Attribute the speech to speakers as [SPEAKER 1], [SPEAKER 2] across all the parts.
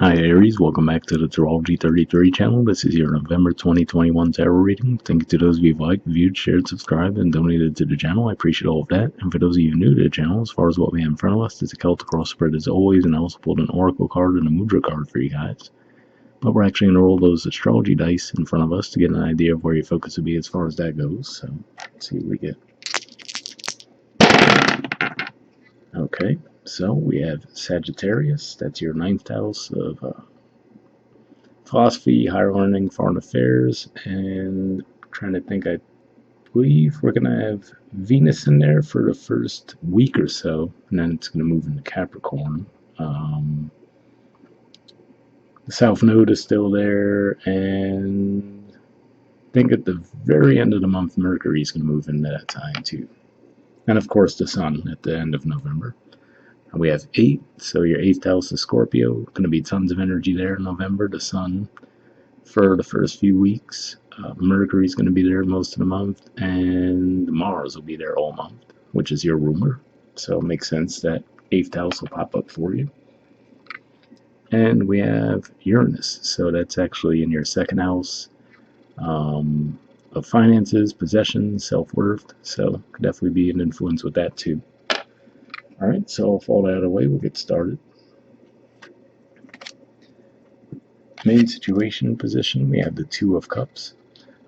[SPEAKER 1] Hi Aries, welcome back to the Astrology 33 channel. This is your November 2021 tarot reading. Thank you to those of you who liked, viewed, shared, subscribed, and donated to the channel. I appreciate all of that. And for those of you new to the channel, as far as what we have in front of us, there's a Celtic cross spread as always, and I also pulled an Oracle card and a Mudra card for you guys. But we're actually going to roll those astrology dice in front of us to get an idea of where your focus will be as far as that goes. So let's see what we get. Okay, so we have Sagittarius. That's your ninth house of philosophy, higher learning, foreign affairs, and I'm trying to think, I believe we're going to have Venus in there for the first week or so, and then it's going to move into Capricorn. The South Node is still there, and I think at the very end of the month, Mercury is going to move into that time too. And of course, the Sun at the end of November. We have 8, so your 8th house is Scorpio. Going to be tons of energy there in November. The Sun for the first few weeks. Mercury's going to be there most of the month, and Mars will be there all month, which is your ruler. So it makes sense that 8th house will pop up for you. And we have Uranus, so that's actually in your 2nd house of finances, possessions, self-worth. So could definitely be an influence with that too. All right, so with all that out of the way, we'll get started. Main situation position, we have the 2 of Cups.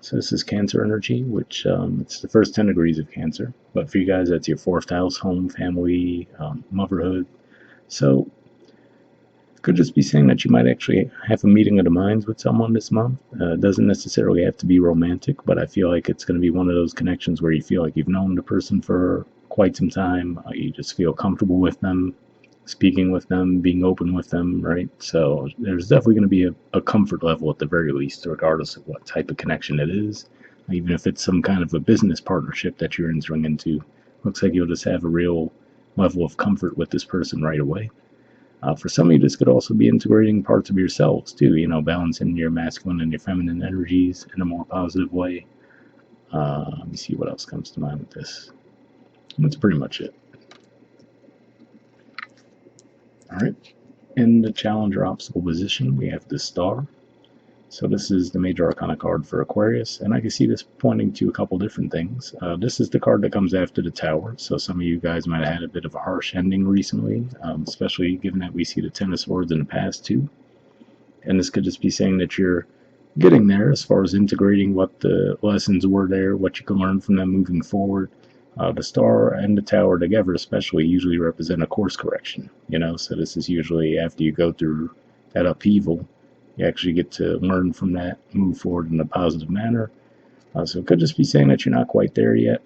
[SPEAKER 1] So this is Cancer energy, which it's the first 10 degrees of Cancer. But for you guys, that's your 4th house, home, family, motherhood. So it could just be saying that you might actually have a meeting of the minds with someone this month. It doesn't necessarily have to be romantic, but I feel like it's going to be one of those connections where you feel like you've known the person for quite some time. You just feel comfortable with them, speaking with them, being open with them, right? So there's definitely going to be a comfort level at the very least, regardless of what type of connection it is. Even if it's some kind of a business partnership that you're entering into, looks like you'll just have a real level of comfort with this person right away. For some of you, this could also be integrating parts of yourselves too, balancing your masculine and your feminine energies in a more positive way. Let me see what else comes to mind with this. That's pretty much it. All right, in the challenger obstacle position, we have the Star. So this is the major arcana card for Aquarius, and I can see this pointing to a couple different things. This is the card that comes after the Tower, so some of you guys might have had a bit of a harsh ending recently, especially given that we see the Ten of Swords in the past too. And this could just be saying that you're getting there as far as integrating what the lessons were there, what you can learn from them moving forward. The Star and the Tower together especially usually represent a course correction, so this is usually after you go through that upheaval, you actually get to learn from that, move forward in a positive manner. So it could just be saying that you're not quite there yet.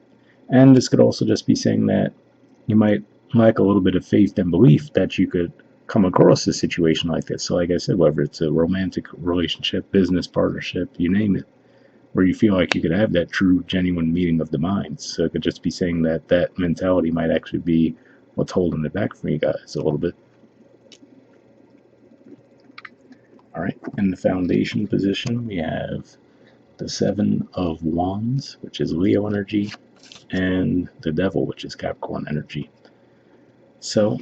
[SPEAKER 1] And this could also just be saying that you might lack a little bit of faith and belief that you could come across a situation like this. So like I said, whether it's a romantic relationship, business partnership, you name it, where you feel like you could have that true, genuine meeting of the minds. So it could just be saying that that mentality might actually be what's holding it back from you guys a little bit. All right, in the foundation position, we have the 7 of Wands, which is Leo energy, and the Devil, which is Capricorn energy. So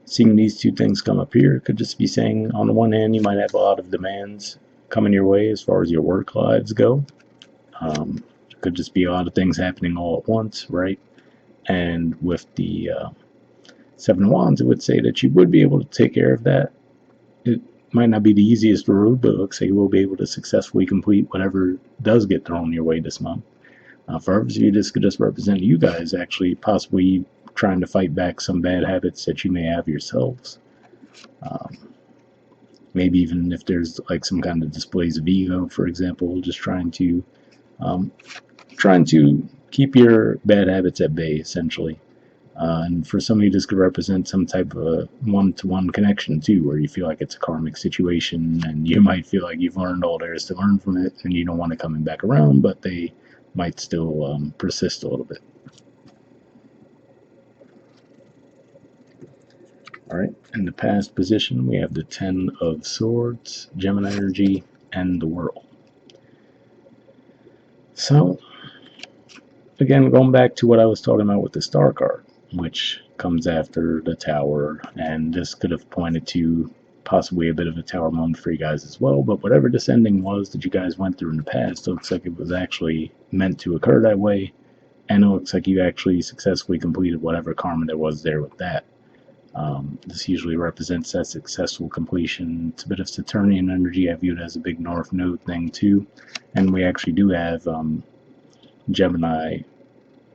[SPEAKER 1] seeing these 2 things come up here could just be saying, on the one hand, you might have a lot of demands coming your way as far as your work lives go. Could just be a lot of things happening all at once, right? And with the 7 of Wands, it would say that you would be able to take care of that. It might not be the easiest road, but it looks like you will be able to successfully complete whatever does get thrown your way this month. For others of you, this could just represent you guys actually possibly trying to fight back some bad habits that you may have yourselves. Maybe even if there's like some kind of displays of ego, for example, just trying to keep your bad habits at bay, essentially. And for some of you, this could represent some type of a one-to-one connection too, where you feel like it's a karmic situation, and you might feel like you've learned all there is to learn from it, and you don't want it coming back around, but they might still persist a little bit. All right, in the past position, we have the 10 of Swords, Gemini energy, and the World. So, again, going back to what I was talking about with the Star card, which comes after the Tower, and this could have pointed to possibly a bit of a tower moment for you guys as well. But whatever this ending was that you guys went through in the past, it looks like it was actually meant to occur that way, and it looks like you actually successfully completed whatever karma there was there with that. This usually represents that successful completion. It's a bit of Saturnian energy. I view it as a big North Node thing too, and we actually do have Gemini.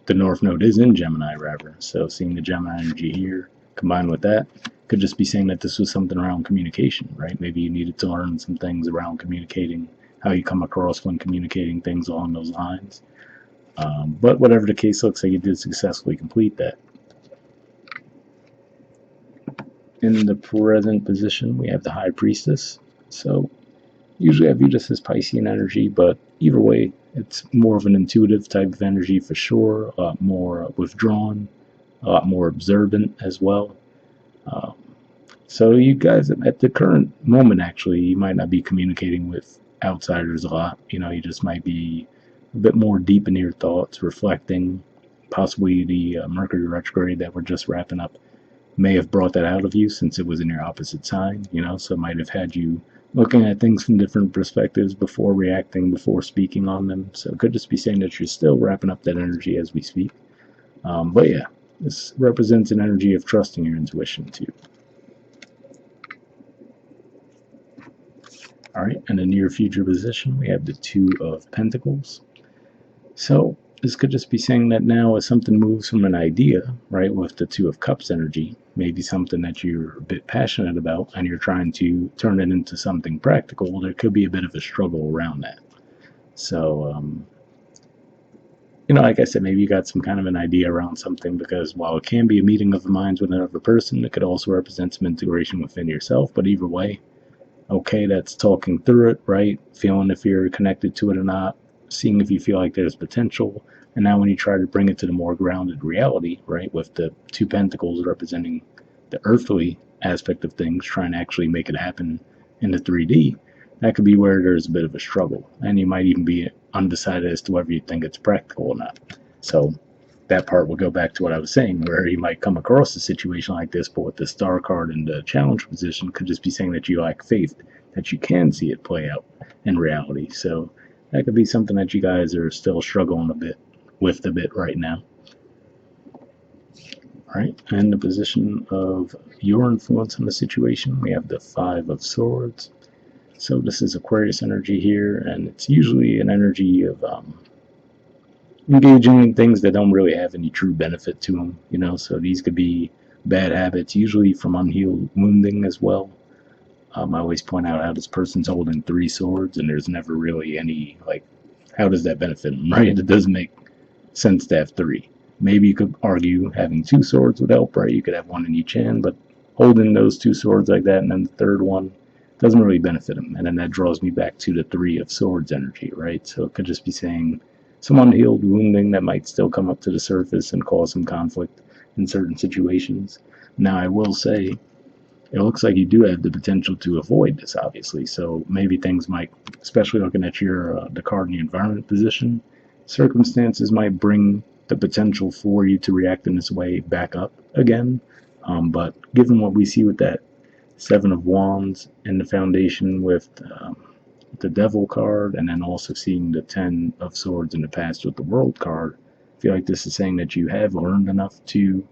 [SPEAKER 1] The North Node is in Gemini, rather. So seeing the Gemini energy here combined with that could just be saying that this was something around communication, right? Maybe you needed to learn some things around communicating, how you come across when communicating things along those lines. But whatever the case, looks like you did successfully complete that. In the present position, we have the High Priestess. So usually I view this as Piscean energy, but either way, it's more of an intuitive type of energy for sure, a lot more withdrawn, a lot more observant as well. So you guys, at the current moment, actually, you might not be communicating with outsiders a lot. You just might be a bit more deep in your thoughts, reflecting. Possibly the Mercury retrograde that we're just wrapping up may have brought that out of you since it was in your opposite sign, so it might have had you looking at things from different perspectives before reacting, before speaking on them. So it could just be saying that you're still wrapping up that energy as we speak. But yeah, this represents an energy of trusting your intuition too. All right, in the near future position, we have the Two of Pentacles. So this could just be saying that now as something moves from an idea, right, with the Two of Cups energy, maybe something that you're a bit passionate about and you're trying to turn it into something practical, there could be a bit of a struggle around that. So, like I said, maybe you got some kind of an idea around something, because while it can be a meeting of the minds with another person, it could also represent some integration within yourself. But either way, okay, that's talking through it, right? Feeling if you're connected to it or not, seeing if you feel like there's potential. And now when you try to bring it to the more grounded reality, right, with the Two Pentacles representing the earthly aspect of things, trying to actually make it happen in the 3D, that could be where there's a bit of a struggle. And you might even be undecided as to whether you think it's practical or not. So that part will go back to what I was saying, where you might come across a situation like this, but with the Star card in the challenge position, could just be saying that you lack faith that you can see it play out in reality. So that could be something that you guys are still struggling a bit with right now. All right, and the position of your influence in the situation, we have the Five of Swords. So this is Aquarius energy here, and it's usually an energy of engaging in things that don't really have any true benefit to them, so these could be bad habits, usually from unhealed wounding as well. I always point out how this person's holding 3 swords, and there's never really any, how does that benefit them, right? It doesn't make sense to have 3. Maybe you could argue having 2 swords would help, right? You could have one in each hand, but holding those 2 swords like that and then the third one doesn't really benefit them. And then that draws me back to the 3 of Swords energy, right? So it could just be saying some unhealed wounding that might still come up to the surface and cause some conflict in certain situations. Now, I will say, it looks like you do have the potential to avoid this, obviously. So maybe things might, especially looking at your the card in the environment position, circumstances might bring the potential for you to react in this way back up again. But given what we see with that Seven of Wands in the foundation with the Devil card, and then also seeing the Ten of Swords in the past with the World card, I feel like this is saying that you have learned enough to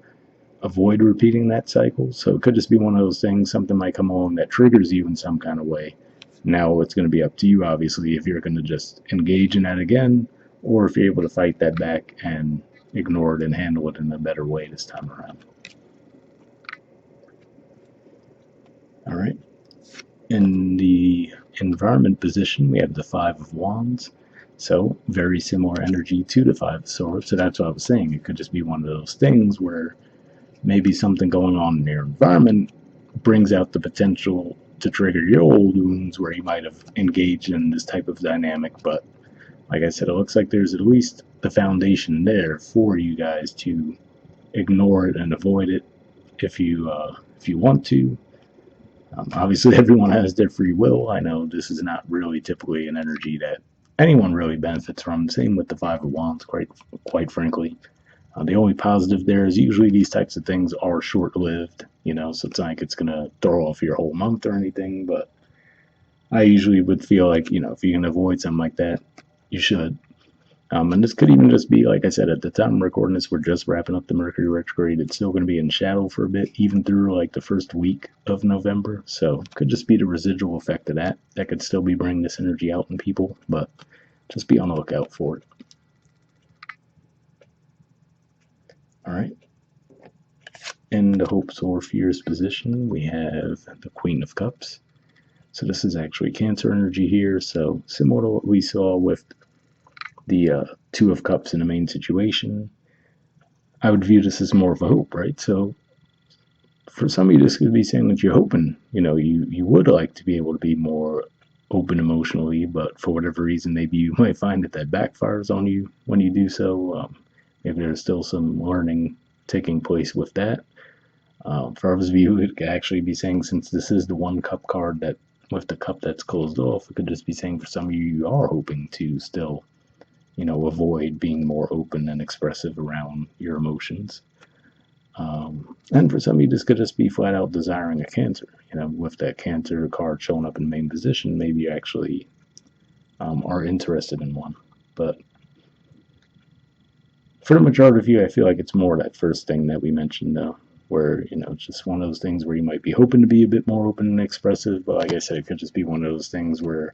[SPEAKER 1] avoid repeating that cycle. So it could just be one of those things, something might come along that triggers you in some kind of way. Now it's going to be up to you, obviously, if you're going to just engage in that again, or if you're able to fight that back and ignore it and handle it in a better way this time around. All right. In the environment position, we have the Five of Wands. So very similar energy to the Five of Swords. So that's what I was saying. It could just be one of those things where maybe something going on in your environment brings out the potential to trigger your old wounds where you might have engaged in this type of dynamic. But like I said, it looks like there's at least the foundation there for you guys to ignore it and avoid it if you want to. Obviously, everyone has their free will. I know this is not really typically an energy that anyone really benefits from. Same with the Five of Wands, quite frankly. The only positive there is usually these types of things are short-lived. so it's not like it's going to throw off your whole month or anything, but I usually would feel like, if you can avoid something like that, you should. And this could even just be, like I said, at the time I'm recording this, we're just wrapping up the Mercury retrograde. It's still going to be in shadow for a bit, even through like the first week of November. So it could just be the residual effect of that. That could still be bringing this energy out in people, but just be on the lookout for it. All right. In the hopes or fears position, we have the Queen of Cups. So this is actually Cancer energy here. So similar to what we saw with the Two of Cups in the main situation, I would view this as more of a hope, right? So for some of you, this could be saying that you're hoping, you would like to be able to be more open emotionally, but for whatever reason, maybe you might find that backfires on you when you do so. Maybe there's still some learning taking place with that. For others of you, it could actually be saying, since this is the one cup card that with the cup that's closed off, it could just be saying for some of you, you are hoping to still, avoid being more open and expressive around your emotions. And for some of you, this could just be flat out desiring a Cancer. With that Cancer card showing up in the main position, maybe you actually are interested in one. But for the majority of you, I feel like it's more that first thing that we mentioned, though, where, it's just one of those things where you might be hoping to be a bit more open and expressive, but like I said, it could just be one of those things where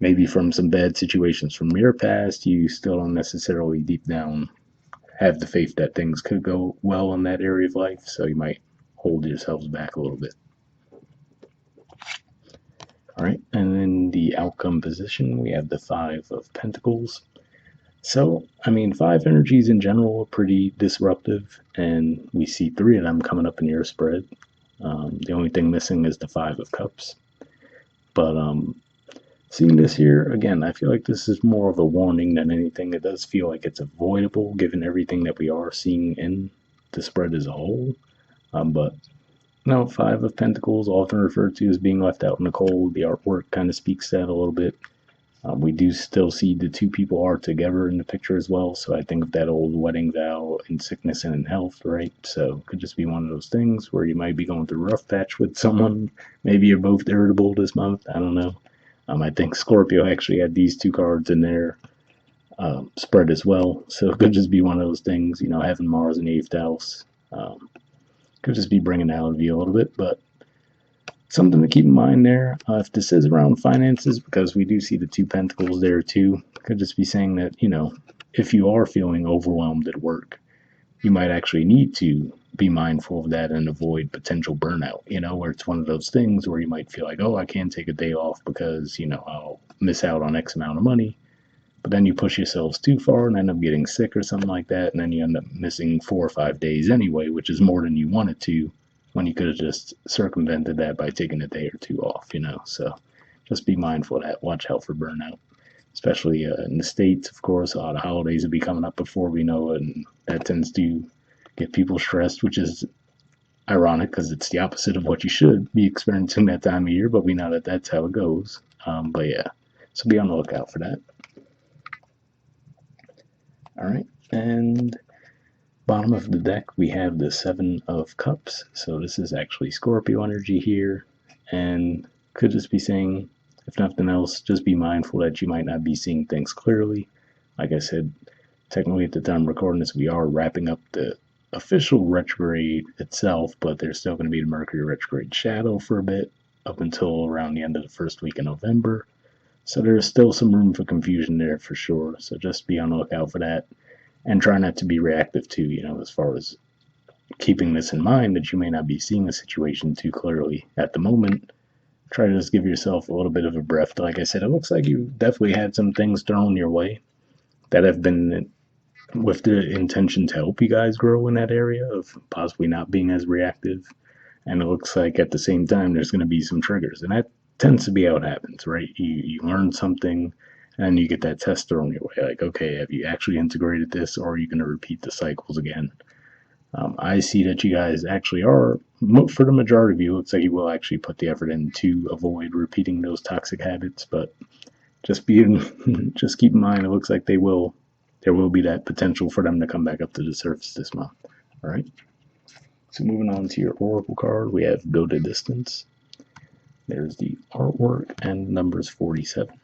[SPEAKER 1] maybe from some bad situations from your past, you still don't necessarily deep down have the faith that things could go well in that area of life, so you might hold yourselves back a little bit. All right, and in the outcome position, we have the Five of Pentacles. So, five energies in general are pretty disruptive, and we see three of them coming up in your spread. The only thing missing is the Five of Cups. But seeing this here, again, I feel like this is more of a warning than anything. It does feel like it's avoidable given everything that we are seeing in the spread as a whole. But no, Five of Pentacles, often referred to as being left out in the cold. The artwork kind of speaks to that a little bit. We do still see the two people are together in the picture as well, so I think of that old wedding vow in sickness and in health, right? So it could just be one of those things where you might be going through a rough patch with someone. Maybe you're both irritable this month. I don't know. I think Scorpio actually had these two cards in their spread as well, so it could just be one of those things, having Mars in the 8th house. Could just be bringing it out of you a little bit, but something to keep in mind there. If this is around finances, because we do see the Two Pentacles there too, could just be saying that, if you are feeling overwhelmed at work, you might actually need to be mindful of that and avoid potential burnout, where it's one of those things where you might feel like, oh, I can't take a day off because, I'll miss out on X amount of money. But then you push yourselves too far and end up getting sick or something like that, and then you end up missing 4 or 5 days anyway, which is more than you wanted to, when you could have just circumvented that by taking a day or two off, So just be mindful of that. Watch out for burnout, especially in the States, of course. A lot of holidays will be coming up before we know it, and that tends to get people stressed, which is ironic because it's the opposite of what you should be experiencing that time of year, but we know that that's how it goes. But yeah, so be on the lookout for that. All right, and bottom of the deck, we have the Seven of Cups. So this is actually Scorpio energy here, and could just be saying, if nothing else, just be mindful that you might not be seeing things clearly. Like I said, technically at the time recording this, we are wrapping up the official retrograde itself, but there's still going to be the Mercury retrograde shadow for a bit, up until around the end of the first week in November. So there's still some room for confusion there for sure. So just be on the lookout for that. And try not to be reactive too, as far as keeping this in mind that you may not be seeing the situation too clearly at the moment. Try to just give yourself a little bit of a breath. Like I said, it looks like you definitely had some things thrown your way that have been with the intention to help you guys grow in that area of possibly not being as reactive. And it looks like at the same time there's going to be some triggers. And that tends to be how it happens, right? You learn something, and you get that test thrown your way. Like, okay, have you actually integrated this, or are you going to repeat the cycles again? I see that you guys actually are, for the majority of you, it looks like you will actually put the effort in to avoid repeating those toxic habits. But just keep in mind, it looks like there will be that potential for them to come back up to the surface this month. All right. So moving on to your oracle card, we have Go to Distance. There's the artwork and numbers 47.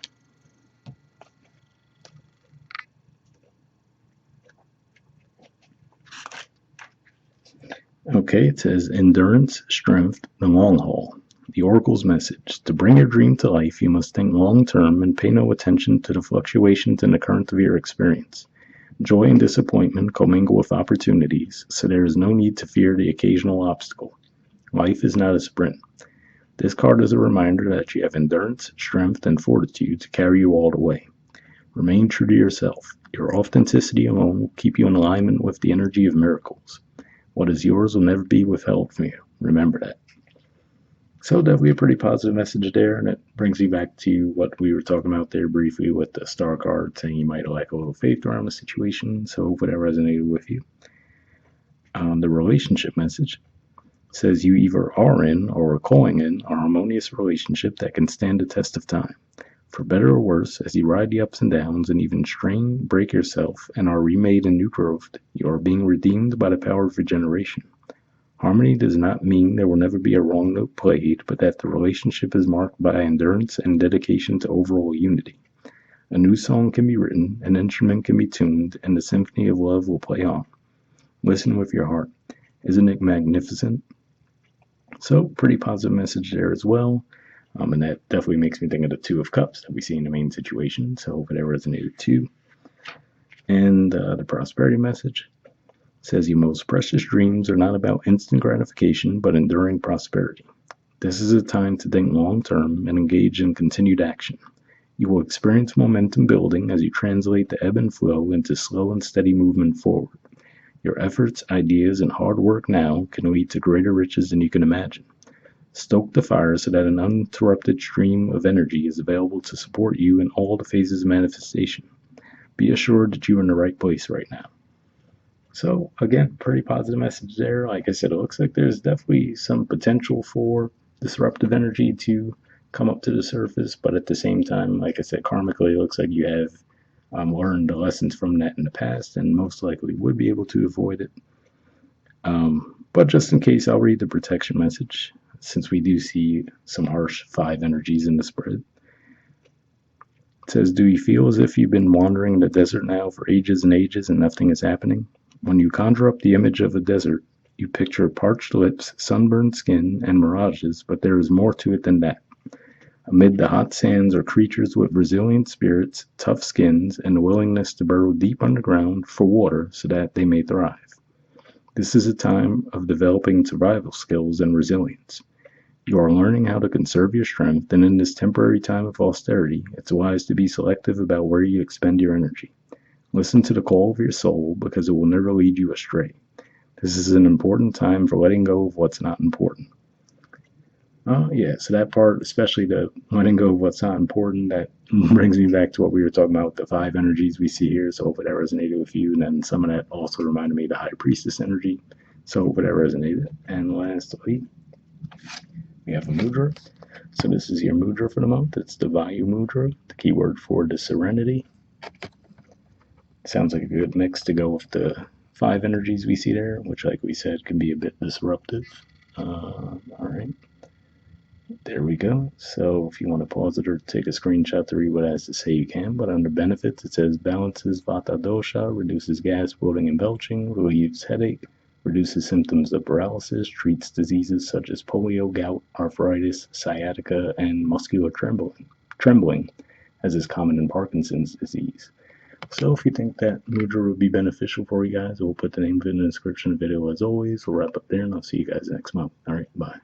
[SPEAKER 1] Okay, it says endurance, strength, the long haul. The oracle's message: to bring your dream to life, you must think long term and pay no attention to the fluctuations in the current of your experience. Joy and disappointment commingle with opportunities, so there is no need to fear the occasional obstacle. Life is not a sprint. This card is a reminder that you have endurance, strength, and fortitude to carry you all the way. Remain true to yourself. Your authenticity alone will keep you in alignment with the energy of miracles. What is yours will never be withheld from you. Remember that. So definitely a pretty positive message there, and it brings me back to what we were talking about there briefly with the star card, saying you might lack a little faith around the situation. So hopefully that resonated with you. The relationship message says you either are in or are calling in a harmonious relationship that can stand the test of time. For better or worse, as you ride the ups and downs and even strain, break yourself, and are remade in new growth, you are being redeemed by the power of regeneration. Harmony does not mean there will never be a wrong note played, but that the relationship is marked by endurance and dedication to overall unity. A new song can be written, an instrument can be tuned, and the symphony of love will play on. Listen with your heart. Isn't it magnificent? So, pretty positive message there as well. And that definitely makes me think of the Two of Cups that we see in the main situation. So, hopefully that resonated too. And the prosperity message says your most precious dreams are not about instant gratification, but enduring prosperity. This is a time to think long term and engage in continued action. You will experience momentum building as you translate the ebb and flow into slow and steady movement forward. Your efforts, ideas, and hard work now can lead to greater riches than you can imagine. Stoke the fire so that an uninterrupted stream of energy is available to support you in all the phases of manifestation. Be assured that you are in the right place right now. So, again, pretty positive message there. Like I said, it looks like there's definitely some potential for disruptive energy to come up to the surface, but at the same time, like I said, karmically, it looks like you have learned the lessons from that in the past and most likely would be able to avoid it. But just in case, I'll read the protection message since we do see some harsh 5 energies in the spread. It says, do you feel as if you've been wandering in the desert now for ages and ages and nothing is happening? When you conjure up the image of a desert, you picture parched lips, sunburned skin, and mirages, but there is more to it than that. Amid the hot sands are creatures with resilient spirits, tough skins, and a willingness to burrow deep underground for water so that they may thrive. This is a time of developing survival skills and resilience. You are learning how to conserve your strength, and in this temporary time of austerity, it's wise to be selective about where you expend your energy. Listen to the call of your soul because it will never lead you astray. This is an important time for letting go of what's not important. So that part, especially the letting go of what's not important, that brings me back to what we were talking about, the 5 energies we see here. So hopefully that resonated with you. And then some of that also reminded me of the High Priestess energy. So hopefully that resonated. And lastly, we have a Mudra. So this is your Mudra for the month. It's the Vayu Mudra, the keyword for the Serenity. Sounds like a good mix to go with the 5 energies we see there, which, like we said, can be a bit disruptive. All right. There we go. So if you want to pause it or take a screenshot to read what it has to say, you can. But under benefits, it says balances Vata dosha, reduces gas, bloating, and belching, relieves headache, reduces symptoms of paralysis, treats diseases such as polio, gout, arthritis, sciatica, and muscular trembling, as is common in Parkinson's disease. So if you think that Mudra would be beneficial for you guys, we'll put the name of it in the description of the video as always. We'll wrap up there, and I'll see you guys next month. All right, bye.